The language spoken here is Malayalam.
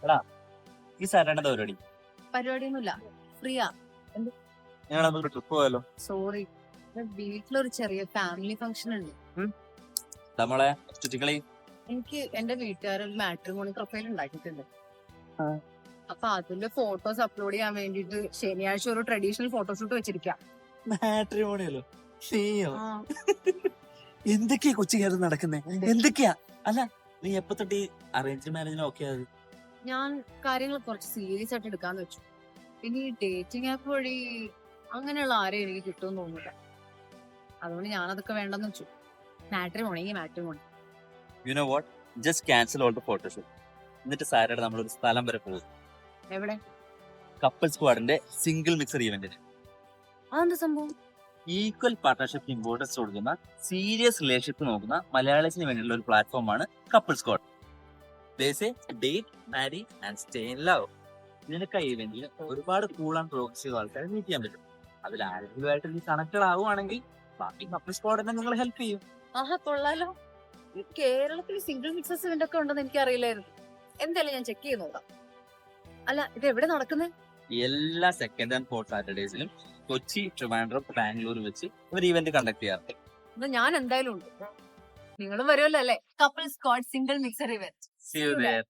എടാ ഈ സാറ്റർഡേ പരിപാടി പരിപാടിയൊന്നുമില്ല, ഫ്രീയാ. ഞങ്ങൾ നമുക്ക് ട്രിപ്പ് പോയാലോ? സോറി, വീട്ടിലൊരു ചെറിയ ഫാമിലി ഫംഗ്ഷൻ ഉണ്ട്. നമ്മളെ ചുറ്റിക്കളി എനിക്ക് എന്റെ വീട്ടുകാരൊരു മാട്രിമോണി പ്രൊഫൈൽ ഉണ്ടാക്കിയിട്ടുണ്ട്. ആ. അപ്പൊ അതിന്റെ ഫോട്ടോസ് അപ്ലോഡ് ചെയ്യാൻ വേണ്ടിട്ട് ശനിയാഴ്ച ഒരു ട്രഡീഷണൽ ഫോട്ടോഷൂട്ട് വെച്ചിരിക്കാം. മാട്രിമോണിയല്ലോ. എന്തൊക്കെയാ കൊച്ചു കയറി നടക്കുന്നേ? എന്തൊക്കെയാ? അല്ല നീ എപ്പോ തൊട്ട് ഈ അറേഞ്ച് മാരേജിന് ഓക്കെ ആയത്? ഞാൻ കാര്യങ്ങൾ കുറച്ച് സീരിയസ് ആയിട്ട് എടുക്കാന്ന് വെച്ചു. പിന്നെ ഈ ഡേറ്റിംഗ് ആപ്പ് വഴി അങ്ങനെയുള്ള ആരെയും എനിക്ക് കിട്ടുമെന്ന് തോന്നില്ല. അതുകൊണ്ട് ഞാനതൊക്കെ വേണ്ടെന്ന് വെച്ചു. Matrimony. You know what, just cancel all the photoshoot. എന്നിട്ട് സാറ്റർഡേ നമ്മളൊരു സ്ഥലം വരെ പോകും. എവിടെ? കപ്പിൾ സ്ക്വാഡിന്റെ സിംഗിൾ മിക്സർ ഇവന്റിന്. അതെന്താ സംഭവം? ഈക്വൽ പാർട്ട്ണർഷിപ്പ് ഇമ്പോർട്ടൻസ് കൊടുക്കുന്ന സീരിയസ് റിലേഷൻഷിപ്പ് നോക്കുന്ന മലയാളീസിന് വേണ്ടിയുള്ള ഒരു പ്ലാറ്റ്ഫോമാണ് couple squad. Date, marry and stay in love. നിനക്ക് ഈ ഇവന്റിൽ ഒരുപാട് കൂൾ ആൻഡ് പ്രോഗ്രസീവ് ആൾക്കാരെ മീറ്റ് ചെയ്യാൻ പറ്റും. അതിൽ ആരെങ്കിലുമായിട്ട് നീ കണക്റ്റഡ് ആവുകയാണെങ്കിൽ ബാക്കി കപ്പിൾ സ്ക്വാഡ് തന്നെ നിങ്ങളെ ഹെൽപ്പ് ചെയ്യും. ആഹാ, കൊള്ളാലോ. ഈ കേരളത്തിൽ സിംഗിൾ മിക്സസ് ഇവന്റ് ഒക്കെ ഉണ്ടെന്ന് എനിക്ക് അറിയില്ലായിരുന്നു. എന്തായാലും ഞാൻ ചെക്ക് ചെയ്ത് നോക്കാം. അല്ല, ഇത് എവിടെ നടക്കുന്നത്? എല്ലാ സെക്കൻഡ് ആൻഡ് ഫോർത്ത് സാറ്റർഡേസിലും കൊച്ചി, ട്രിവാൻഡ്രം, ബാംഗ്ലൂർ വെച്ച് ഒരു ഇവന്റ് കണ്ടക്ട് ചെയ്യാറുണ്ട്. എന്നാ ഞാൻ എന്തായാലും ഉണ്ട്. നിങ്ങളും വരുമല്ലോ അല്ലേ? Couple squad single mixer event. See you there.